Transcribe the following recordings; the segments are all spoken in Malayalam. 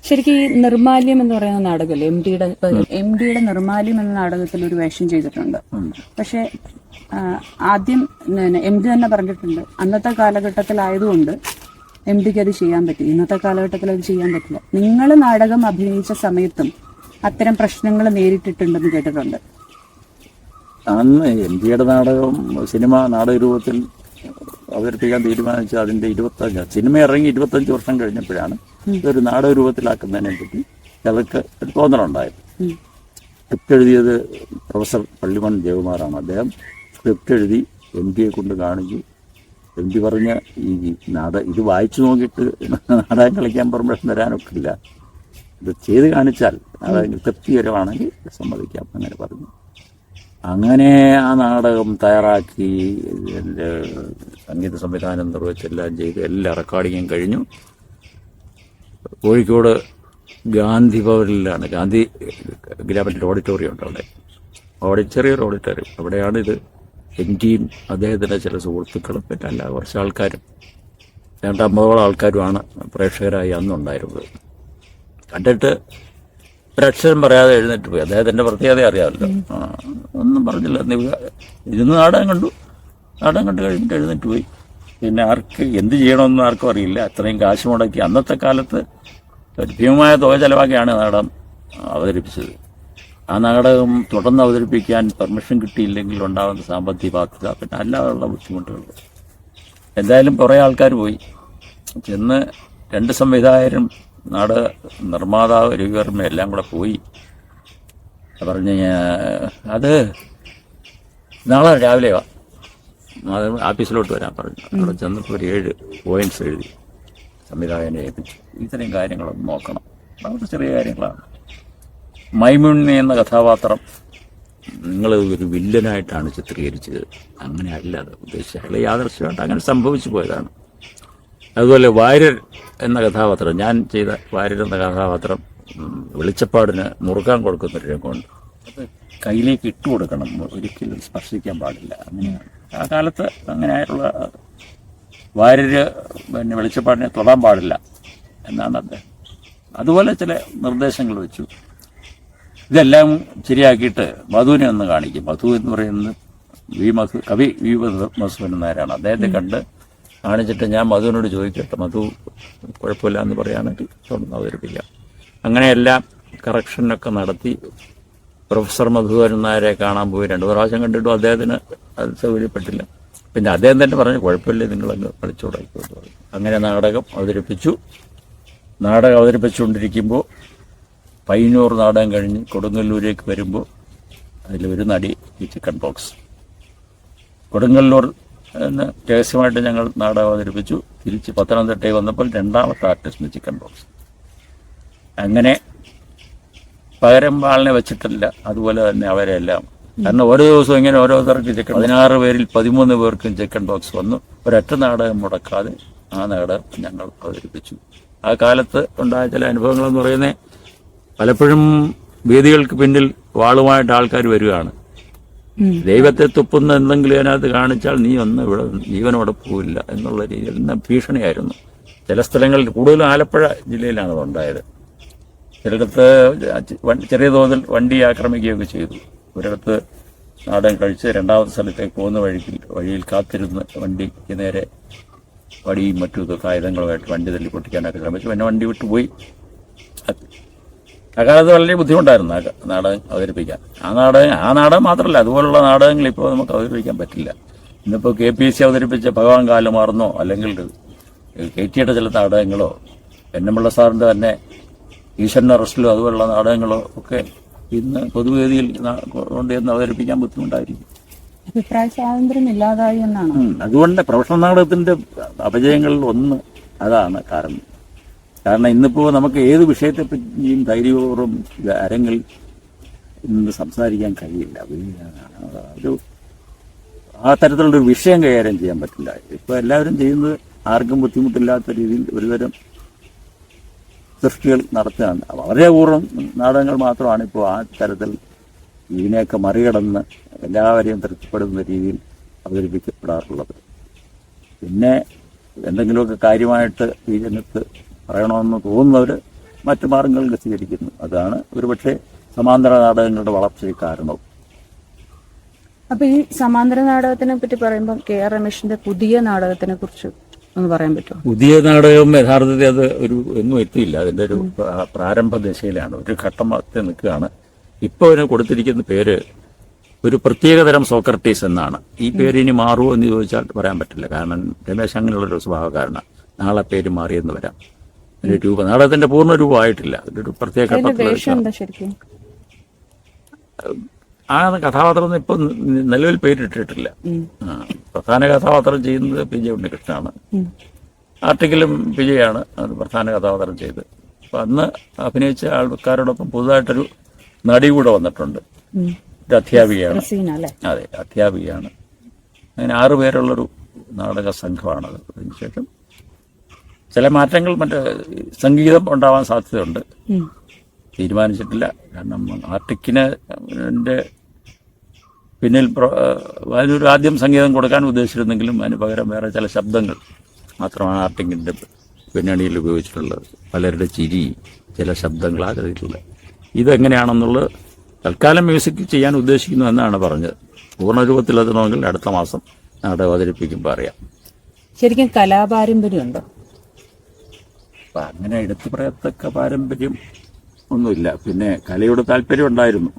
ശരിക്കും ഈ നിർമാല്യം എന്ന് പറയുന്ന നാടകമല്ലേ, എം ഡിയുടെ നിർമാല്യം എന്ന നാടകത്തിൽ ഒരു വേഷം ചെയ്തിട്ടുണ്ട്. പക്ഷെ ആദ്യം എം ഡി തന്നെ പറഞ്ഞിട്ടുണ്ട്, അന്നത്തെ കാലഘട്ടത്തിലായതുകൊണ്ട് എം ഡിക്ക് അത് ചെയ്യാൻ പറ്റി, ഇന്നത്തെ കാലഘട്ടത്തിൽ അത് ചെയ്യാൻ പറ്റില്ല. നിങ്ങൾ നാടകം അഭിനയിച്ച സമയത്തും അത്തരം പ്രശ്നങ്ങൾ നേരിട്ടിട്ടുണ്ടെന്ന് കേട്ടിട്ടുണ്ട്. അന്ന് എം ഡിയുടെ നാടകം സിനിമ നാടക രൂപത്തിൽ അവതരിപ്പിക്കാൻ തീരുമാനിച്ച അതിന്റെ 25 സിനിമ ഇറങ്ങി 25 വർഷം കഴിഞ്ഞപ്പോഴാണ് ഇതൊരു നാടക രൂപത്തിലാക്കുന്നതിനെ പറ്റി ചിലർക്ക് ഒരു തോന്നലുണ്ടായത്. സ്ക്രിപ്റ്റ് എഴുതിയത് പ്രൊഫസർ പള്ളിമൺ ജയകുമാറാണ്. അദ്ദേഹം സ്ക്രിപ്റ്റ് എഴുതി എം ഡിയെ കൊണ്ട് കാണിച്ചു. എം ഡി പറഞ്ഞ ഇത് വായിച്ചു നോക്കിയിട്ട് നാടകം കളിക്കാൻ പെർമിഷൻ തരാനൊക്കില്ല, ഇത് ചെയ്ത് കാണിച്ചാൽ നാടകം തൃപ്തികരമാണെങ്കിൽ സമ്മതിക്കാം അങ്ങനെ പറഞ്ഞു. അങ്ങനെ ആ നാടകം തയ്യാറാക്കി എൻ്റെ സംഗീത സംവിധാനം നിർവഹിച്ചെല്ലാം ചെയ്ത് എല്ലാ റെക്കോർഡിങ്ങും കഴിഞ്ഞു. കോഴിക്കോട് ഗാന്ധി ഭവനിലാണ്, ഗാന്ധി ഗ്രാമത്തിൻ്റെ ഓഡിറ്റോറിയം ഉണ്ട്, അവിടെ ചെറിയൊരു ഓഡിറ്റോറിയം, അവിടെയാണ് ഇത്. എം ടിയും അദ്ദേഹത്തിൻ്റെ ചില സുഹൃത്തുക്കളും പിന്നെ എല്ലാ കുറച്ച് ആൾക്കാരും 250 ആൾക്കാരുമാണ് പ്രേക്ഷകരായി അന്നുണ്ടായിരുന്നത്. കണ്ടിട്ട് ഒരക്ഷരം പറയാതെ എഴുന്നേറ്റ് പോയി. അദ്ദേഹത്തിൻ്റെ പ്രത്യേകത അറിയാമല്ലോ, ഒന്നും പറഞ്ഞില്ല. ഇരുന്ന് നാടകം കണ്ടു, നാടകം കണ്ടു കഴിഞ്ഞിട്ട് എഴുന്നേറ്റ് പോയി. പിന്നെ ആർക്ക് എന്ത് ചെയ്യണമെന്നും ആർക്കും അറിയില്ല. അത്രയും കാശ് മുടക്കി അന്നത്തെ കാലത്ത് ഒരു ഭീമമായ തുക ചെലവാക്കിയാണ് നാടകം അവതരിപ്പിച്ചത്. ആ നാടകം തുടർന്ന് അവതരിപ്പിക്കാൻ പെർമിഷൻ കിട്ടിയില്ലെങ്കിൽ ഉണ്ടാകുന്ന സാമ്പത്തിക ബാധ്യത, പിന്നെ അല്ലാതെയുള്ള ബുദ്ധിമുട്ടുകൾ. എന്തായാലും കുറേ ആൾക്കാർ പോയി. ചെന്ന് 2 സംവിധായകരും നാടക നിർമ്മാതാവ് രവിവർമ്മ എല്ലാം കൂടെ പോയി. പറഞ്ഞ് അത് നാളെ രാവിലെ അത് ഓഫീസിലോട്ട് വരാൻ പറഞ്ഞു. അവിടെ ചെന്നപ്പോൾ ഒരു 7 പോയിന്റ്സ് എഴുതി സംവിധായകനെ ഏൽപ്പിച്ചു. ഇത്രയും കാര്യങ്ങളൊന്ന് നോക്കണം. വളരെ ചെറിയ കാര്യങ്ങളാണ്. മൈമുണ്ണി എന്ന കഥാപാത്രം നിങ്ങൾ ഒരു വില്ലനായിട്ടാണ് ചിത്രീകരിച്ചത്, അങ്ങനെ അല്ല അത് ഉദ്ദേശിച്ചത്, അയാൾ യാദൃശ്യമായിട്ട് അങ്ങനെ സംഭവിച്ചു പോയതാണ്. അതുപോലെ വാര്യർ എന്ന കഥാപാത്രം, ഞാൻ ചെയ്ത വാര്യർ എന്ന കഥാപാത്രം വെളിച്ചപ്പാടിന് മുറുക്കാൻ കൊടുക്കുന്നൊരു രംഗമുണ്ട്. അത് കയ്യിലേക്ക് ഇട്ടു കൊടുക്കണം, ഒരിക്കലും സ്പർശിക്കാൻ പാടില്ല. അങ്ങനെയാണ് ആ കാലത്ത് അങ്ങനെ ആയിട്ടുള്ള വാര്യര് പിന്നെ വെളിച്ചപ്പാടിനെ തൊടാൻ പാടില്ല എന്നാണ് അദ്ദേഹം. അതുപോലെ ചില നിർദ്ദേശങ്ങൾ വെച്ചു. ഇതെല്ലാം ശരിയാക്കിയിട്ട് മധുവിനെ ഒന്ന് കാണിക്കും. മധു എന്ന് പറയുന്നത് കവി വി മധുസൂദനൻ നായരാണ്. അദ്ദേഹത്തെ കണ്ട് കാണിച്ചിട്ട് ഞാൻ മധുവിനോട് ചോദിക്കട്ടെ, മധു കുഴപ്പമില്ല എന്ന് പറയുകയാണെങ്കിൽ തുടർന്ന് അവതരിപ്പിക്കാം. അങ്ങനെയെല്ലാം കറക്ഷനൊക്കെ നടത്തി പ്രൊഫസർ മധുസൂദനൻ നായരെ കാണാൻ പോയി. 2 പ്രാവശ്യം കണ്ടിട്ടും അദ്ദേഹത്തിന് അത് സൗകര്യപ്പെട്ടില്ല. പിന്നെ അദ്ദേഹം തന്നെ പറഞ്ഞു, കുഴപ്പമില്ലേ, നിങ്ങളങ്ങ് കളിച്ചുകൊടുക്കുമെന്ന് പറഞ്ഞു. അങ്ങനെ നാടകം അവതരിപ്പിച്ചു. നാടകം അവതരിപ്പിച്ചുകൊണ്ടിരിക്കുമ്പോൾ പയ്യന്നൂർ നാടകം കഴിഞ്ഞ് കൊടുങ്ങല്ലൂരേക്ക് വരുമ്പോൾ അതിലൊരു നടി ഈ ചിക്കൻ ബോക്സ്. കൊടുങ്ങല്ലൂർ എന്ന് രഹസ്യമായിട്ട് ഞങ്ങൾ നാടകം അവതരിപ്പിച്ചു. തിരിച്ച് പത്തനംതിട്ടയിൽ വന്നപ്പോൾ 2ാമത്തെ ആർട്ടിസ്റ്റിന് ചിക്കൻ ബോക്സ്. അങ്ങനെ പകരം ആളിനെ വെച്ചിട്ടില്ല. അതുപോലെ തന്നെ അവരെല്ലാം, കാരണം ഓരോ ദിവസവും ഇങ്ങനെ ഓരോരുത്തർക്ക് 16 പേരിൽ 13 പേർക്കും ചിക്കൻ ബോക്സ് വന്നു. ഒരൊറ്റ നാടകം മുടക്കാതെ ആ നാടകം ഞങ്ങൾ അവതരിപ്പിച്ചു. ആ കാലത്ത് ഉണ്ടായ ചില അനുഭവങ്ങളെന്ന് പറയുന്നത്, പലപ്പോഴും വേദികൾക്ക് പിന്നിൽ വാളുമായിട്ട് ആൾക്കാർ വരികയാണ്. ദൈവത്തെ തുപ്പുന്ന എന്തെങ്കിലും അതിനകത്ത് കാണിച്ചാൽ നീ ഒന്ന് ഇവിടെ ജീവനോടെ പോവില്ല എന്നുള്ള രീതിയിൽ ഭീഷണിയായിരുന്നു. ചില സ്ഥലങ്ങളിൽ, കൂടുതലും ആലപ്പുഴ ജില്ലയിലാണ് അതുണ്ടായത്. ചിലയിടത്ത് ചെറിയ തോതിൽ വണ്ടി ആക്രമിക്കുകയൊക്കെ ചെയ്തു. ഒരിടത്ത് നാടകം കഴിച്ച് 2ാമത്തെ സ്ഥലത്തേക്ക് പോകുന്ന വഴിയിൽ കാത്തിരുന്ന് വണ്ടിക്ക് നേരെ വടിയും മറ്റു ആയുധങ്ങളുമായിട്ട് വണ്ടി തല്ലി പൊട്ടിക്കാനൊക്കെ ശ്രമിച്ചു. പിന്നെ വണ്ടി വിട്ടുപോയി. അക്കാലത്ത് വളരെ ബുദ്ധിമുട്ടായിരുന്നു നാടകം അവതരിപ്പിക്കാൻ. ആ നാടകം മാത്രമല്ല, അതുപോലുള്ള നാടകങ്ങൾ ഇപ്പോൾ നമുക്ക് അവതരിപ്പിക്കാൻ പറ്റില്ല. ഇന്നിപ്പോൾ KPSC അവതരിപ്പിച്ച ഭഗവാൻ കാലമാർന്നോ അല്ലെങ്കിൽ KTയുടെ ചില നാടകങ്ങളോ എന്നമ്പിള്ള സാറിൻ്റെ തന്നെ ഈശ്വരൻ അറസ്റ്റിലോ അതുപോലുള്ള നാടകങ്ങളോ ഒക്കെ ഇന്ന് പൊതുവേദിയിൽ കൊണ്ടുവന്ന് അവതരിപ്പിക്കാൻ ബുദ്ധിമുട്ടായിരിക്കും. അഭിപ്രായ സ്വാതന്ത്ര്യം ഇല്ലാതായി എന്നാണ്. അതുകൊണ്ട് പ്രൊഫഷണൽ നാടകത്തിന്റെ അപജയങ്ങളിൽ ഒന്ന് അതാണ് കാരണം. കാരണം ഇന്നിപ്പോൾ നമുക്ക് ഏത് വിഷയത്തെപ്പറ്റിയും ധൈര്യപൂർവ്വം അരങ്ങിൽ ഇന്ന് സംസാരിക്കാൻ കഴിയില്ല. ആ തരത്തിലുള്ളൊരു വിഷയം കൈകാര്യം ചെയ്യാൻ പറ്റില്ല. ഇപ്പോൾ എല്ലാവരും ചെയ്യുന്നത് ആർക്കും ബുദ്ധിമുട്ടില്ലാത്ത രീതിയിൽ ഒരുതരം സൃഷ്ടികൾ നടത്തുകയാണ്. വളരെ അപൂർവം നാടകങ്ങൾ മാത്രമാണ് ഇപ്പോൾ ആ തരത്തിൽ ഇതിനെയൊക്കെ മറികടന്ന് എല്ലാവരെയും തൃപ്തിപ്പെടുന്ന രീതിയിൽ അവതരിപ്പിക്കപ്പെടാറുള്ളത്. പിന്നെ എന്തെങ്കിലുമൊക്കെ കാര്യമായിട്ട് ഈ രംഗത്ത് പറയണമെന്ന് തോന്നുന്നവർ മറ്റു മാർഗങ്ങൾ സ്വീകരിക്കുന്നു. അതാണ് ഒരുപക്ഷെ സമാന്തര നാടകങ്ങളുടെ വളർച്ചയ്ക്ക് കാരണവും. അപ്പൊ ഈ സമാന്തര നാടകത്തിനെ പറ്റി പറയുമ്പോൾ KR രമേശിന്റെ പുതിയ നാടകത്തിനെ കുറിച്ച് ഒന്ന് പറയാൻ പറ്റുമോ? പുതിയ നാടകം യഥാർത്ഥത്തിൽ അത് എങ്ങും എത്തിയില്ല. അതിന്റെ ഒരു പ്രാരംഭ ദശയിലാണ്, ഒരു ഘട്ടത്തിൽ നിൽക്കുകയാണ്. ഇപ്പോൾ അതിന് കൊടുത്തിരിക്കുന്ന പേര് ഒരു പ്രത്യേകതരം സോക്രട്ടീസ് എന്നാണ്. ഈ പേര് ഇനി മാറുമോ എന്ന് ചോദിച്ചാൽ പറയാൻ പറ്റില്ല. കാരണം രമേശ് അങ്ങനെയുള്ളൊരു സ്വഭാവക്കാരനാണ്. നാളെ പേര് മാറിയെന്ന് വരാം. അതിന്റെ നാടകത്തിന്റെ പൂർണ്ണ രൂപമായിട്ടില്ല. ഒരു പ്രത്യേക ശരിക്കും ആ കഥാപാത്രം ഇപ്പം നിലവിൽ പേരിട്ടിട്ടില്ല. പ്രധാന കഥാപാത്രം ചെയ്യുന്നത് PJ ഉണ്ണികൃഷ്ണനാണ്. ആർട്ടിക്കിലും PJയാണ് അത് പ്രധാന കഥാപാത്രം ചെയ്ത്. അപ്പൊ അന്ന് അഭിനയിച്ച ആൾക്കാരോടൊപ്പം പുതുതായിട്ടൊരു നടി കൂടെ വന്നിട്ടുണ്ട്. ഒരു അധ്യാപികയാണ്. അതെ, അധ്യാപികയാണ്. അങ്ങനെ 6 പേരുള്ളൊരു നാടക സംഘമാണത്. അതിനുശേഷം ചില മാറ്റങ്ങൾ മറ്റേ സംഗീതം ഉണ്ടാവാൻ സാധ്യതയുണ്ട്. തീരുമാനിച്ചിട്ടില്ല. കാരണം ആർട്ടിക്കിന്റെ പിന്നിൽ അതിനൊരു ആദ്യം സംഗീതം കൊടുക്കാൻ ഉദ്ദേശിച്ചിരുന്നെങ്കിലും അതിന് പകരം വേറെ ചില ശബ്ദങ്ങൾ മാത്രമാണ് ആർട്ടിക്കിന്റെ പിന്നണിയിൽ ഉപയോഗിച്ചിട്ടുള്ളത്. പലരുടെ ചിരി, ചില ശബ്ദങ്ങൾ ആഗ്രഹിച്ചിട്ടുള്ളത്. ഇതെങ്ങനെയാണെന്നുള്ളത് തൽക്കാലം മ്യൂസിക് ചെയ്യാൻ ഉദ്ദേശിക്കുന്നു എന്നാണ് പറഞ്ഞത്. പൂർണ്ണരൂപത്തിൽ എത്തണമെങ്കിൽ അടുത്ത മാസം നാടകം അവതരിപ്പിക്കുമ്പോൾ അറിയാം. ശരിക്കും കലാപാരമ്പര്യമുണ്ടോ? അപ്പം അങ്ങനെ എടുത്തു പറയത്തക്ക പാരമ്പര്യം ഒന്നുമില്ല. പിന്നെ കലയോട് താല്പര്യം ഉണ്ടായിരുന്നു.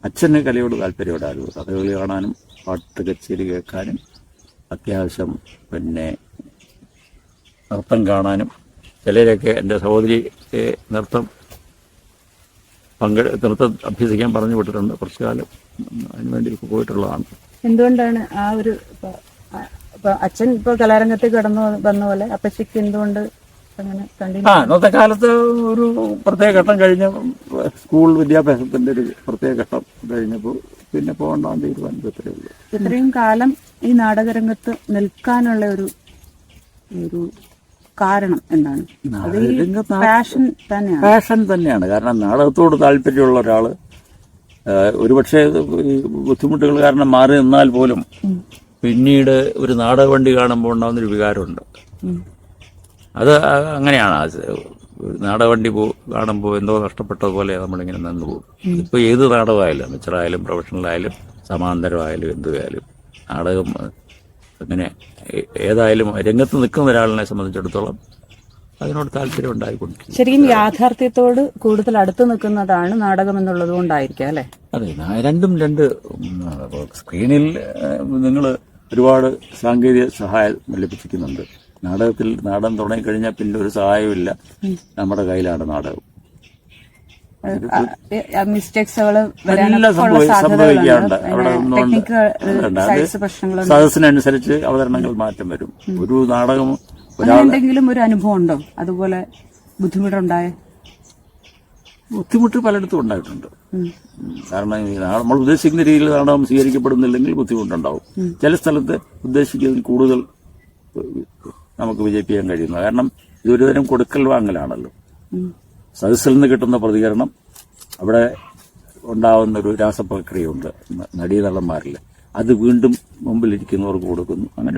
അച്ഛന് കലയോട് താല്പര്യം ഉണ്ടായിരുന്നു. കഥകളി കാണാനും പാട്ട് കച്ചേരി കേൾക്കാനും അത്യാവശ്യം പിന്നെ നൃത്തം കാണാനും. ചിലരൊക്കെ എൻ്റെ സഹോദരി നൃത്തം അഭ്യസിക്കാൻ പറഞ്ഞു വിട്ടിട്ടുണ്ട്. കുറച്ചു കാലം അതിനുവേണ്ടി പോയിട്ടുള്ളതാണ്. എന്തുകൊണ്ടാണ് ആ ഒരു അച്ഛൻ ഇപ്പോൾ കലാരംഗത്തേക്ക് കടന്നു വന്ന പോലെ അപ്പച്ചയ്ക്ക് എന്തുകൊണ്ട് അന്നത്തെ കാലത്ത് ഒരു പ്രത്യേക ഘട്ടം കഴിഞ്ഞ സ്കൂൾ വിദ്യാഭ്യാസത്തിന്റെ ഒരു പ്രത്യേക ഘട്ടം കഴിഞ്ഞപ്പോൾ പിന്നെ പോകണ്ടാന്ന് തീരുമാനിച്ചത്രേ ഉള്ളൂ. ഇത്രയും കാലം ഈ നാടകരംഗത്ത് നിൽക്കാനുള്ള ഒരു കാരണം എന്താണ്? പാഷൻ തന്നെയാണ്. കാരണം നാടകത്തോട് താല്പര്യമുള്ള ഒരാള് ഒരുപക്ഷെ ബുദ്ധിമുട്ടുകൾ കാരണം മാറി നിന്നാൽ പോലും പിന്നീട് ഒരു നാടകവണ്ടി കാണുമ്പോൾ ഉണ്ടാകുന്നൊരു വികാരമുണ്ട്. അത് അങ്ങനെയാണ്. നാടകവണ്ടി കാണുമ്പോൾ എന്തോ നഷ്ടപ്പെട്ടതുപോലെ നമ്മളിങ്ങനെ നിന്ന് പോകും. ഇപ്പോൾ ഏത് നാടകമായാലും, അമച്ചറായാലും പ്രൊഫഷണലായാലും സമാന്തരമായാലും എന്തുമായാലും നാടകം അങ്ങനെ ഏതായാലും രംഗത്ത് നിൽക്കുന്ന ഒരാളിനെ സംബന്ധിച്ചിടത്തോളം അതിനോട് താല്പര്യം ഉണ്ടായിക്കൊണ്ടിരിക്കും. ശരിക്കും യാഥാർത്ഥ്യത്തോട് കൂടുതൽ അടുത്ത് നിൽക്കുന്നതാണ് നാടകം എന്നുള്ളത് കൊണ്ടായിരിക്കും അല്ലേ? അതെ, രണ്ടും രണ്ട്. സ്ക്രീനിൽ നിങ്ങൾ ഒരുപാട് സാങ്കേതിക സഹായം ലഭിക്കുന്നുണ്ട്. നാടകത്തിൽ നാടകം തുടങ്ങിക്കഴിഞ്ഞാൽ പിന്നെ ഒരു സഹായമില്ല. നമ്മുടെ കയ്യിലാണ് നാടകം. സംഭവിക്കാറുണ്ട്. അവിടെ സദസ്സിനനുസരിച്ച് അവതരണങ്ങൾ മാറ്റം വരും. ഒരു നാടകം എന്തെങ്കിലും ഒരു അനുഭവം ഉണ്ടോ അതുപോലെ ബുദ്ധിമുട്ടുണ്ടായ? ബുദ്ധിമുട്ട് പലയിടത്തും ഉണ്ടായിട്ടുണ്ട്. കാരണം നമ്മൾ ഉദ്ദേശിക്കുന്ന രീതിയിൽ നാടകം സ്വീകരിക്കപ്പെടുന്നില്ലെങ്കിൽ ബുദ്ധിമുട്ടുണ്ടാവും. ചില സ്ഥലത്ത് ഉദ്ദേശിക്കുന്നതിൽ കൂടുതൽ നമുക്ക് വിജയിപ്പിക്കാൻ കഴിയുന്നു. കാരണം ഇതൊരു തരം കൊടുക്കൽ വാങ്ങലാണല്ലോ. സദസ്സിൽ നിന്ന് കിട്ടുന്ന പ്രതികരണം, അവിടെ ഉണ്ടാവുന്ന ഒരു രാസപ്രക്രിയയുണ്ട് നടീനടന്മാരിൽ. അത് വീണ്ടും മുമ്പിലിരിക്കുന്നവർക്ക് കൊടുക്കുന്നു. അങ്ങനെ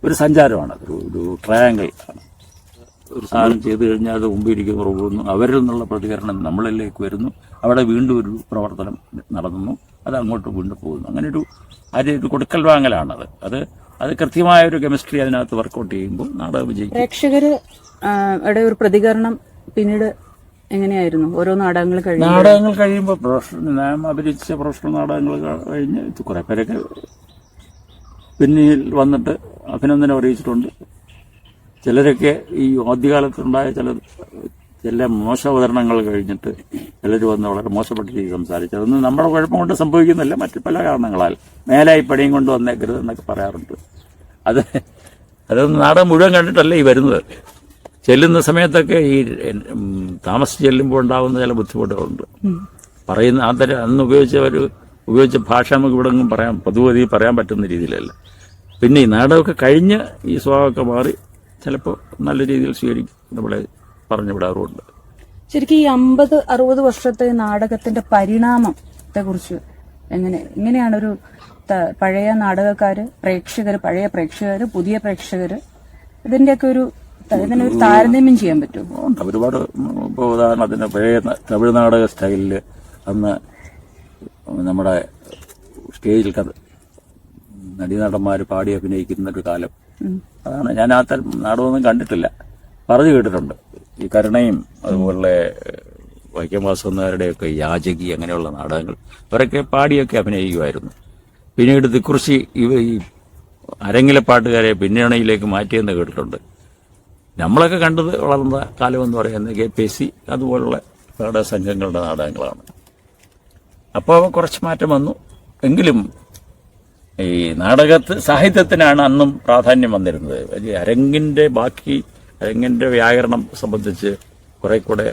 ഒരു സഞ്ചാരമാണ്, ഒരു ട്രയാങ്കിൾ ആണ്. ഒരു സാധനം ചെയ്തു കഴിഞ്ഞാൽ അത് മുമ്പിരിക്കുന്നവർ പോകുന്നു, അവരിൽ നിന്നുള്ള പ്രതികരണം നമ്മളിലേക്ക് വരുന്നു, അവിടെ വീണ്ടും ഒരു പ്രവർത്തനം നടന്നു, അത് അങ്ങോട്ട് വീണ്ടും പോകുന്നു. അങ്ങനെ ഒരു കൊടുക്കൽ വാങ്ങലാണത്. അത് കൃത്യമായ ഒരു കെമിസ്ട്രി അതിനകത്ത് വർക്കൗട്ട് ചെയ്യുമ്പോൾ നാടകം വിജയിക്കും. പ്രേക്ഷകരുടെ ഒരു പ്രതികരണം പിന്നീട് എങ്ങനെയായിരുന്നു? ഓരോ നാടകങ്ങൾ കഴിയുമ്പോൾ ഞാൻ അഭിനയിച്ച പ്രൊഫഷണൽ നാടകങ്ങൾ കഴിഞ്ഞ് കുറെ പേരൊക്കെ പിന്നിൽ വന്നിട്ട് അഭിനന്ദനം അറിയിച്ചിട്ടുണ്ട്. ചിലരൊക്കെ ഈ ആദ്യകാലത്തുണ്ടായ ചില മോശ അവതരണങ്ങൾ കഴിഞ്ഞിട്ട് ചിലർ വന്ന് വളരെ മോശപ്പെട്ട രീതിയിൽ സംസാരിച്ചു. അതൊന്നും നമ്മുടെ കുഴപ്പം കൊണ്ട് സംഭവിക്കുന്നില്ല, മറ്റു പല കാരണങ്ങളാൽ മേലായി പണിയും കൊണ്ട് വന്നേക്കരുത് എന്നൊക്കെ പറയാറുണ്ട്. അതൊന്നും നാടകം മുഴുവൻ കണ്ടിട്ടല്ല ഈ വരുന്നത്. ചെല്ലുന്ന സമയത്തൊക്കെ ഈ താമസിച്ച് ചെല്ലുമ്പോൾ ഉണ്ടാകുന്ന ചില ബുദ്ധിമുട്ടുകളുണ്ട്. പറയുന്ന അന്ന് ഉപയോഗിച്ച ഭാഷ നമുക്ക് ഇവിടെ ഒന്നും പൊതുവതി പറയാൻ പറ്റുന്ന രീതിയിലല്ല. പിന്നെ ഈ നാടകമൊക്കെ കഴിഞ്ഞ് ഈ സ്വഭാവമൊക്കെ മാറി ചിലപ്പോൾ നല്ല രീതിയിൽ സ്വീകരിക്കും നമ്മളെ പറഞ്ഞു വിടാറുമുണ്ട്. ശരിക്കും ഈ 50-60 വർഷത്തെ നാടകത്തിന്റെ പരിണാമത്തെ കുറിച്ച് എങ്ങനെയാണ് ഒരു പഴയ നാടകക്കാര്, പഴയ പ്രേക്ഷകര്, പുതിയ പ്രേക്ഷകര്, ഇതിന്റെയൊക്കെ ഒരു ഇതിനൊരു താരതമ്യം ചെയ്യാൻ പറ്റുമോ? ഉണ്ട് ഒരുപാട്. ഇപ്പോൾ ഉദാഹരണത്തിന് പഴയ തമിഴ് നാടക സ്റ്റൈലിൽ അന്ന് നമ്മുടെ സ്റ്റേജിൽ നടീനടന്മാർ പാടി അഭിനയിക്കുന്ന ഒരു കാലം അതാണ്. ഞാൻ ആ നാടകമൊന്നും കണ്ടിട്ടില്ല, പറഞ്ഞു കേട്ടിട്ടുണ്ട്. ഈ കരുണയും അതുപോലെ വൈക്കം വാസുദേവന്മാരുടെയൊക്കെ യാചകി അങ്ങനെയുള്ള നാടകങ്ങൾ അവരൊക്കെ പാടിയൊക്കെ അഭിനയിക്കുമായിരുന്നു. പിന്നീട് തിക്കുറിശി ഈ അരങ്ങിലെ പാട്ടുകാരെ പിന്നണിയിലേക്ക് മാറ്റിയെന്ന് കേട്ടിട്ടുണ്ട്. നമ്മളൊക്കെ കണ്ടത് വളർന്ന കാലമെന്ന് പറയുന്നത് KPSC അതുപോലുള്ള നാടക സംഘങ്ങളുടെ നാടകങ്ങളാണ്. അപ്പോൾ കുറച്ച് മാറ്റം വന്നു. എങ്കിലും ഈ സാഹിത്യത്തിനാണ് അന്നും പ്രാധാന്യം വന്നിരുന്നത്. അരങ്ങിന്റെ വ്യാകരണം സംബന്ധിച്ച് കുറെ കൂടെ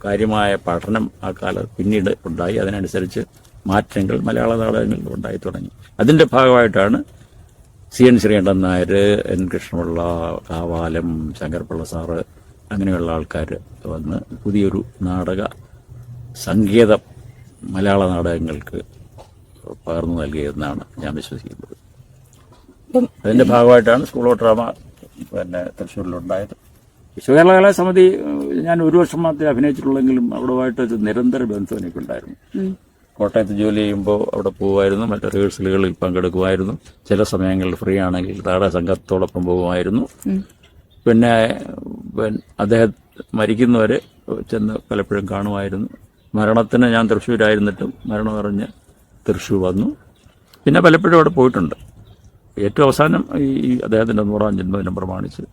കാര്യമായ പഠനം ആ കാലത്ത് പിന്നീട് ഉണ്ടായി. അതിനനുസരിച്ച് മാറ്റങ്ങൾ മലയാള നാടകങ്ങളിൽ ഉണ്ടായി തുടങ്ങി. അതിന്റെ ഭാഗമായിട്ടാണ് CN Sreekantan Nair, N Krishnapillai, Kavalam, Sankarapillai sir അങ്ങനെയുള്ള ആൾക്കാർ വന്ന് പുതിയൊരു നാടക സങ്കേതം മലയാള നാടകങ്ങൾക്ക് പകർന്നു നൽകിയതെന്നാണ് ഞാൻ വിശ്വസിക്കുന്നത്. അതിന്റെ ഭാഗമായിട്ടാണ് സ്കൂൾ ഓഫ് ഡ്രാമ തൃശ്ശൂരിലുണ്ടായത്. വിശ്വകേരള കലാസമിതി ഞാൻ ഒരു വർഷം മാത്രമേ അഭിനയിച്ചിട്ടുള്ളെങ്കിലും അവിടുമായിട്ട് നിരന്തര ബന്ധം എനിക്കുണ്ടായിരുന്നു. കോട്ടയത്ത് ജോലി ചെയ്യുമ്പോൾ അവിടെ പോകുമായിരുന്നു, മറ്റു റിഹേഴ്സലുകളിൽ പങ്കെടുക്കുമായിരുന്നു. ചില സമയങ്ങളിൽ ഫ്രീ ആണെങ്കിൽ നാടക സംഘത്തോടൊപ്പം പോകുമായിരുന്നു. പിന്നെ അദ്ദേഹം മരിക്കുന്നവരെ ചെന്ന് പലപ്പോഴും കാണുമായിരുന്നു. മരണത്തിന് ഞാൻ തൃശ്ശൂരായിരുന്നിട്ടും മരണം അറിഞ്ഞ് തൃശ്ശൂർ വന്നു. പിന്നെ പലപ്പോഴും അവിടെ പോയിട്ടുണ്ട്. ഏറ്റവും അവസാനം ഈ അദ്ദേഹത്തിൻ്റെ 100ാം ജന്മദിനം പ്രമാണിച്ച്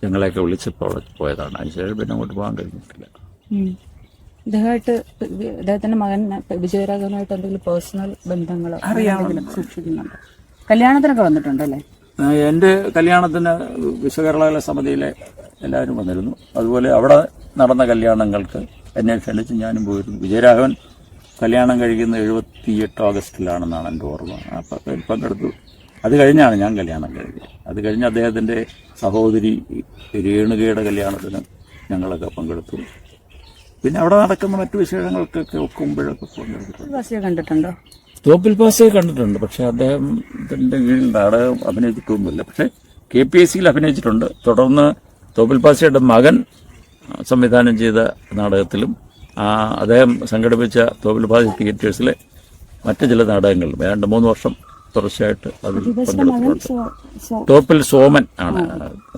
ഞങ്ങളെയൊക്കെ വിളിച്ചപ്പോൾ അവിടെ പോയതാണ്. അതിനുശേഷം പിന്നെ അങ്ങോട്ട് പോകാൻ കഴിഞ്ഞിട്ടില്ല. അദ്ദേഹത്തിന്റെ മകൻ വിജയരാഘവനുമായിട്ട് എന്തെങ്കിലും പേഴ്സണൽ ബന്ധങ്ങളോ സൂക്ഷിക്കുന്നുണ്ടോ? കല്യാണത്തിനൊക്കെ വന്നിട്ടുണ്ടല്ലേ? എൻ്റെ കല്യാണത്തിന് വിശ്വകേരള കലാസമിതിയിലെ എല്ലാവരും വന്നിരുന്നു. അതുപോലെ അവിടെ നടന്ന കല്യാണങ്ങൾക്ക് എന്നെ ക്ഷണിച്ച് ഞാനും പോയിരുന്നു. വിജയരാഘവൻ കല്യാണം കഴിക്കുന്നത് 78 ഓഗസ്റ്റിലാണെന്നാണ് എൻ്റെ ഓർമ്മ. അപ്പം പങ്കെടുത്തു. അത് കഴിഞ്ഞാണ് ഞാൻ കല്യാണം കഴിഞ്ഞത്. അത് കഴിഞ്ഞ് അദ്ദേഹത്തിൻ്റെ സഹോദരി രേണുകയുടെ കല്യാണത്തിന് ഞങ്ങളൊക്കെ പങ്കെടുത്തു. പിന്നെ അവിടെ നടക്കുന്ന മറ്റു വിശേഷങ്ങൾക്കൊക്കെ ഒക്കുമ്പോഴൊക്കെ കണ്ടിട്ടുണ്ടോ? തോപ്പിൽ പാസയെ കണ്ടിട്ടുണ്ട്. പക്ഷെ അദ്ദേഹത്തിന്റെ കീഴിൽ നാടകം അഭിനയിച്ചിട്ടൊന്നുമില്ല. പക്ഷെ KPSCയിൽ അഭിനയിച്ചിട്ടുണ്ട്. തുടർന്ന് തോപ്പിൽ പാസയുടെ മകൻ സംവിധാനം ചെയ്ത നാടകത്തിലും അദ്ദേഹം സംഘടിപ്പിച്ച തോപ്പിൽ പാസ തിയേറ്റേഴ്സിലെ മറ്റു ചില നാടകങ്ങളിലും 2-3 വർഷം തുടർച്ചയായിട്ട് അതിൽ പങ്കെടുത്തിട്ടുണ്ട്. തോപ്പിൽ സോമൻ ആണ്.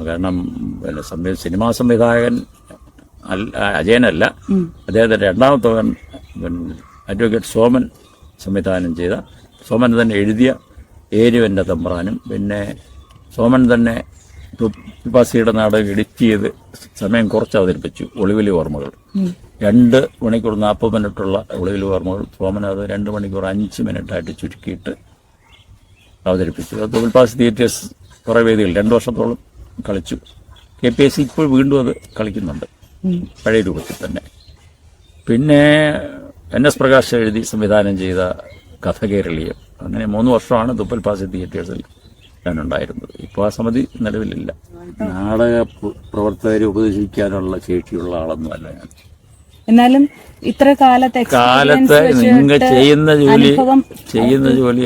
കാരണം സിനിമാ സംവിധായകൻ അജയനല്ല, അദ്ദേഹത്തിന്റെ രണ്ടാമത്തെ മകൻ അഡ്വക്കേറ്റ് സോമൻ സംവിധാനം ചെയ്ത, സോമൻ തന്നെ എഴുതിയ ഏരുവന്റെ തമ്പ്രാനും, പിന്നെ സോമൻ തന്നെ തുപ്പാസിയുടെ നാടകം എഡിറ്റ് ചെയ്ത് സമയം കുറച്ച് അവതരിപ്പിച്ചു. ഒളിവിലി ഓർമ്മകൾ 2 മണിക്കൂർ 40 മിനിറ്റുള്ള ഒളിവിലി ഓർമ്മകൾ സോമൻ അത് 2 മണിക്കൂർ 5 മിനിറ്റായിട്ട് ചുരുക്കിയിട്ട് അവതരിപ്പിച്ചു. തുപ്പാസി തിയേറ്റേഴ്സ് കുറേ വേദികൾ 2 വർഷത്തോളം കളിച്ചു. KPSC ഇപ്പോൾ വീണ്ടും അത് കളിക്കുന്നുണ്ട് പഴയ രൂപത്തിൽ തന്നെ. പിന്നെ NS പ്രകാശ് എഴുതി സംവിധാനം ചെയ്ത കഥ കേരളീയം, അങ്ങനെ 3 വർഷമാണ് തുപ്പൽ പാസി തിയേറ്റേഴ്സിൽ ഞാനുണ്ടായിരുന്നത്. ഇപ്പോൾ ആ സമിതി നിലവിലില്ല. നാടക പ്രവർത്തകരെ ഉപദേശിക്കാനുള്ള ശേഷിയുള്ള ആളൊന്നുമല്ല ഞാൻ. എന്നാലും ഇത്ര കാലത്ത് നിങ്ങൾ ചെയ്യുന്ന ജോലി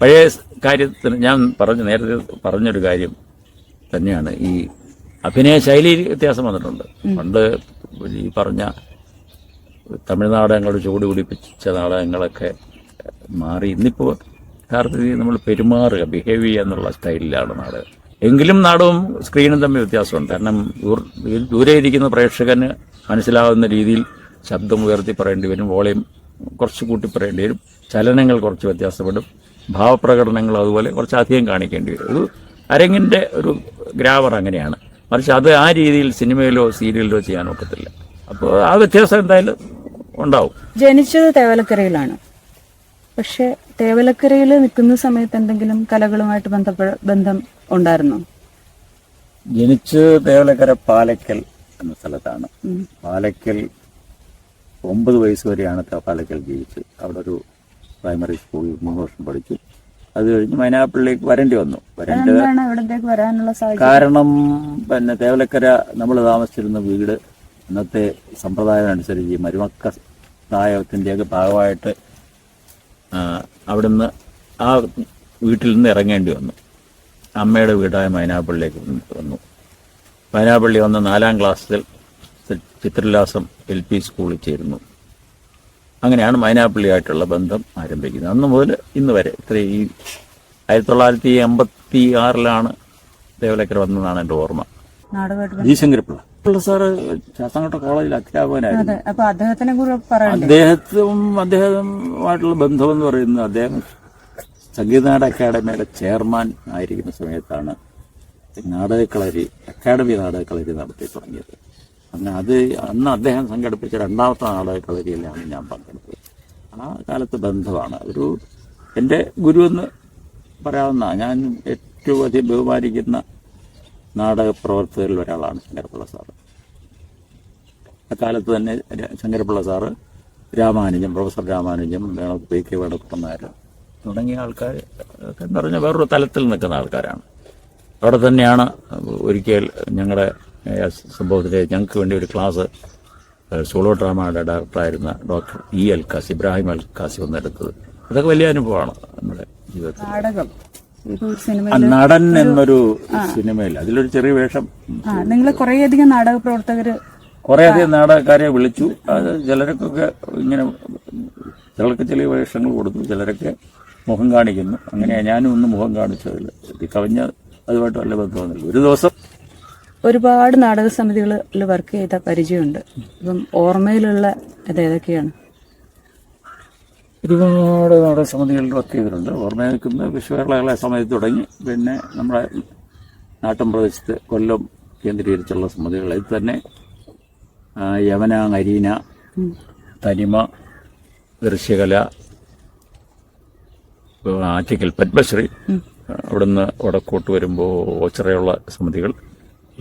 പഴയ കാര്യത്തിന് ഞാൻ നേരത്തെ പറഞ്ഞൊരു കാര്യം തന്നെയാണ്. ഈ അഭിനയ ശൈലി വ്യത്യാസം വന്നിട്ടുണ്ട്. പണ്ട് ഈ പറഞ്ഞ തമിഴ് നാടകങ്ങൾ ചൂട് പിടിപ്പിച്ച നാടകങ്ങളൊക്കെ മാറി ഇന്നിപ്പോൾ യഥാർത്ഥത്തിൽ നമ്മൾ പെരുമാറുക, ബിഹേവ് ചെയ്യുക എന്നുള്ള സ്റ്റൈലിലാണ് നാടകം. എങ്കിലും നാടകവും സ്ക്രീനും തമ്മിൽ വ്യത്യാസമുണ്ട്. കാരണം ദൂരെ ഇരിക്കുന്ന പ്രേക്ഷകന് മനസ്സിലാവുന്ന രീതിയിൽ ശബ്ദം ഉയർത്തി പറയേണ്ടി വരും, വോളിയം കുറച്ച് കൂട്ടി പറയേണ്ടി വരും, ചലനങ്ങൾ കുറച്ച് വ്യത്യാസപ്പെടും, ഭാവപ്രകടനങ്ങൾ അതുപോലെ കുറച്ച് അധികം കാണിക്കേണ്ടി വരും. ഒരു അരങ്ങിൻ്റെ ഒരു ഗ്രാമർ അങ്ങനെയാണ്. മറിച്ച് അത് ആ രീതിയിൽ സിനിമയിലോ സീരിയലിലോ ചെയ്യാൻ ഒക്കത്തില്ല. അപ്പോൾ ആ വ്യത്യാസം എന്തായാലും ഉണ്ടാവും. ജനിച്ചത് തേവലക്കരയിലാണ്. പക്ഷെ തേവലക്കരയിൽ നിൽക്കുന്ന സമയത്ത് എന്തെങ്കിലും കലകളുമായിട്ട് ബന്ധം ഉണ്ടായിരുന്നോ? ജനിച്ച് തേവലക്കര പാലക്കൽ എന്ന സ്ഥലത്താണ്. പാലക്കൽ 9 വയസ്സ് വരെയാണ് പാലക്കൽ ജീവിച്ചത്. അവിടെ ഒരു പ്രൈമറി സ്കൂളിൽ 3 വർഷം പഠിച്ചു. അത് കഴിഞ്ഞ് മൈനാപ്പള്ളിക്ക് വരേണ്ടി വന്നു. കാരണം പിന്നെ തേവലക്കര നമ്മൾ താമസിച്ചിരുന്ന വീട് ഇന്നത്തെ സമ്പ്രദായം അനുസരിച്ച് മരുമക്ക സഹായത്തിൻ്റെയൊക്കെ ഭാഗമായിട്ട് അവിടുന്ന് ആ വീട്ടിൽ നിന്ന് ഇറങ്ങേണ്ടി വന്നു. അമ്മയുടെ വീടായ മൈനാപ്പള്ളിയിലേക്ക് വന്നു. വയനാപ്പള്ളി വന്ന് 4ാം ക്ലാസ്സിൽ ചിത്രവിലാസം LP സ്കൂളിൽ ചേരുന്നു. അങ്ങനെയാണ് മൈനാപ്പള്ളിയായിട്ടുള്ള ബന്ധം ആരംഭിക്കുന്നത്. അന്ന് മുതൽ ഇന്ന് വരെ ഈ 1986 ദേവലക്കര വന്നതാണ് എൻ്റെ ഓർമ്മ. ജി ശങ്കരപ്പിള്ള സാറ് ശാസ്താംകോട്ട കോളേജിൽ അധ്യാപകനായിരുന്നു. അപ്പൊ അദ്ദേഹത്തിനെ കുറിച്ച് പറയണ്ടേ? അദ്ദേഹവുമായിട്ടുള്ള ബന്ധമെന്ന് പറയുന്നത് അദ്ദേഹം സംഗീതനാടക അക്കാദമിയുടെ ചെയർമാൻ ആയിരിക്കുന്ന സമയത്താണ് അക്കാദമി നാടകക്കളരി നടത്തി തുടങ്ങിയത്. അന്ന് അദ്ദേഹം സംഘടിപ്പിച്ച 2ാമത്തെ നാടകക്കളരിയിലാണ് ഞാൻ പങ്കെടുത്തത്. ആ കാലത്ത് ബന്ധമാണ്. എൻ്റെ ഗുരുവെന്ന് പറയാവുന്ന, ഞാൻ ഏറ്റവും അധികം ബഹുമാനിക്കുന്ന നാടകപ്രവർത്തകരിൽ ഒരാളാണ് ശങ്കരപ്പിള്ള സാറ്. അക്കാലത്ത് തന്നെ Sankarapillai sir, professor Ramanujam, PK Venakkuttan Nair തുടങ്ങിയ ആൾക്കാർ എന്ന് പറഞ്ഞാൽ വേറൊരു തലത്തിൽ നിൽക്കുന്ന ആൾക്കാരാണ്. അവിടെ തന്നെയാണ് ഒരിക്കൽ ഞങ്ങളുടെ സംഭവത്തിൽ ഞങ്ങൾക്ക് വേണ്ടി ഒരു ക്ലാസ് സോളോ ഡ്രാമയുടെ ഡയറക്ടറായിരുന്ന ഡോക്ടർ ഇബ്രാഹിം അൽക്കാസി വന്നെടുത്തത്. അതൊക്കെ വലിയ അനുഭവമാണ് നമ്മുടെ ജീവിതത്തിൽ. നടൻ എന്നൊരു സിനിമയിൽ അതിലൊരു ചെറിയ വേഷം. നിങ്ങൾ കുറേയധികം നാടക പ്രവർത്തകര്, കുറേയധികം നാടകക്കാരെ വിളിച്ചു. ചിലരൊക്കെ ഇങ്ങനെ ചിലർക്ക് ചെറിയ വേഷങ്ങൾ കൊടുത്തു, ചിലരൊക്കെ മുഖം കാണിക്കുന്നു. അങ്ങനെ ഞാനും ഒന്ന് മുഖം കാണിച്ചതിൽ കവിഞ്ഞ അതുമായിട്ട് വല്ല ബന്ധമൊന്നുമില്ല. ഒരു ദിവസം ഒരുപാട് നാടക സമിതികളിൽ വർക്ക് ചെയ്ത പരിചയമുണ്ട്. ഇപ്പം ഓർമ്മയിലുള്ള ഏതൊക്കെയാണ്? ഒരുപാട് നാടക സമിതികളിൽ വർക്ക് ചെയ്തിട്ടുണ്ട്. ഓർമ്മ നിൽക്കുന്ന വിശ്വകേരള സമയത്ത് തുടങ്ങി പിന്നെ നമ്മുടെ നാട്ടിൻ പ്രദേശത്ത് കൊല്ലം കേന്ദ്രീകരിച്ചുള്ള സമിതികൾ. ഇത് തന്നെ യവന, അരീന, തനിമ, ദൃശ്യകല, ആറ്റിക്കൽ പത്മശ്രീ, അവിടുന്ന് വടക്കോട്ട് വരുമ്പോൾ ഓച്ചിറയുള്ള സമിതികൾ,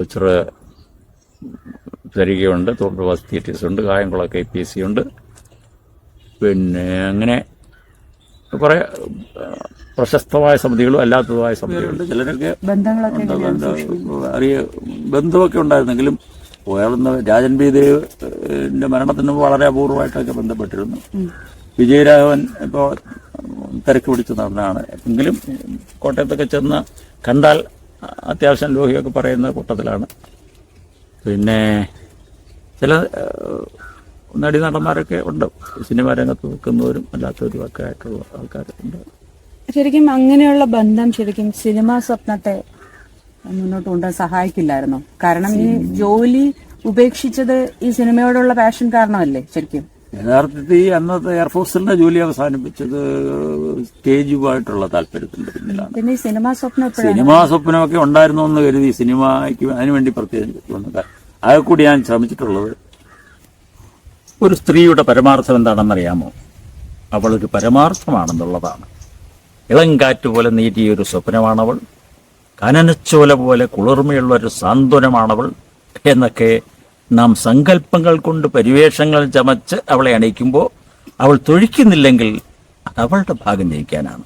ഓച്ചിറ സരികയുണ്ട്, തോട്ടുവാസ് തിയേറ്റേഴ്സ് ഉണ്ട്, കായംകുളം KPSC ഉണ്ട്. പിന്നെ അങ്ങനെ കുറെ പ്രശസ്തമായ സമിതികളും അല്ലാത്തതുമായ സമിതികളുണ്ട്. ചിലരൊക്കെ ബന്ധമൊക്കെ ഉണ്ടായിരുന്നെങ്കിലും രാജൻ ബി ദേവിന്റെ മരണത്തിന് വളരെ അപൂർവമായിട്ടൊക്കെ ബന്ധപ്പെട്ടിരുന്നു. വിജയരാഘവൻ ഇപ്പോൾ തിരക്ക് പിടിച്ച് നടന്നതാണ്. എങ്കിലും കോട്ടയത്തൊക്കെ ചെന്ന് കണ്ടാൽ അത്യാവശ്യം ലോഹിയൊക്കെ പറയുന്ന കൂട്ടത്തിലാണ്. പിന്നെ ചില നടന്മാരൊക്കെ ഉണ്ട്, സിനിമാ രംഗത്ത് നിൽക്കുന്നവരും അല്ലാത്തവരും ഒക്കെ ആയിട്ടുള്ള ആൾക്കാരുണ്ട്. ശരിക്കും അങ്ങനെയുള്ള ബന്ധം ശരിക്കും സിനിമാ സ്വപ്നത്തെ മുന്നോട്ട് കൊണ്ടുപോകാൻ സഹായിക്കില്ലായിരുന്നോ? കാരണം ഈ ജോലി ഉപേക്ഷിച്ചത് ഈ സിനിമയോടുള്ള പാഷൻ കാരണമല്ലേ? ശരിക്കും യഥാർത്ഥത്തിൽ അന്നത്തെ എയർഫോഴ്സിന്റെ ജോലി അവസാനിപ്പിച്ചത് സ്റ്റേജുമായിട്ടുള്ള താല്പര്യത്തിന്റെ പിന്നിലാണ്. പിന്നെ ഈ സിനിമാ സ്വപ്നമൊക്കെ ഉണ്ടായിരുന്നു എന്ന് കരുതി സിനിമയ്ക്ക് അതിനുവേണ്ടി പ്രത്യേകിച്ച് അതൊക്കെ കൂടി ഞാൻ ശ്രമിച്ചിട്ടുള്ളത്. ഒരു സ്ത്രീയുടെ പരമാർത്ഥം എന്താണെന്നറിയാമോ? അവളൊരു പരമാർത്ഥമാണെന്നുള്ളതാണ്. ഇളങ്കാറ്റ് പോലെ നീട്ടിയൊരു സ്വപ്നമാണവൾ, കനനച്ചോല പോലെ കുളിർമയുള്ളൊരു സാന്ത്വനമാണവൾ എന്നൊക്കെ നാം സങ്കല്പങ്ങൾ കൊണ്ട് പരിവേഷങ്ങൾ ചമച്ച് അവളെ അണയിക്കുമ്പോൾ അവൾ തൊഴിക്കുന്നില്ലെങ്കിൽ അവളുടെ ഭാഗം ജയിക്കാനാണ്.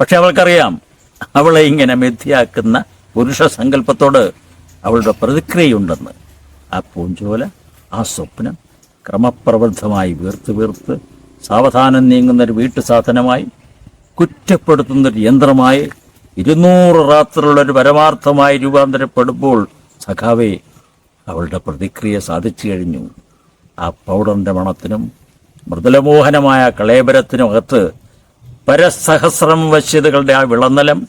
പക്ഷെ അവൾക്കറിയാം അവളെ ഇങ്ങനെ മിഥ്യയാക്കുന്ന പുരുഷ സങ്കല്പത്തോട് അവളുടെ പ്രതിക്രിയയുണ്ടെന്ന്. ആ പൂഞ്ചോല, ആ സ്വപ്നം ക്രമപ്രബദ്ധമായി വീർത്ത് സാവധാനം നീങ്ങുന്നൊരു വീട്ടുസാധനമായി, കുറ്റപ്പെടുത്തുന്നൊരു യന്ത്രമായി, 200 രാത്രിയുള്ളൊരു പരമാർത്ഥമായി രൂപാന്തരപ്പെടുമ്പോൾ സഖാവേ അവളുടെ പ്രതിക്രിയ സാധിച്ചു കഴിഞ്ഞു. ആ പൗഡറിന്റെ മണത്തിനും മൃദുലമോഹനമായ കളേബരത്തിനുമകത്ത് പരസഹസ്രം വശ്യതകളുടെ ആ വിളന്നലം,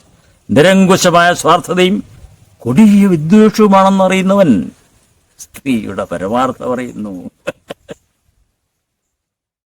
നിരങ്കുശമായ സ്വാർത്ഥതയും കൊടിയ വിദ്വേഷവുമാണെന്നറിയുന്നവൻ സ്ത്രീയുടെ പരമാർത്ഥം അറിയുന്നു.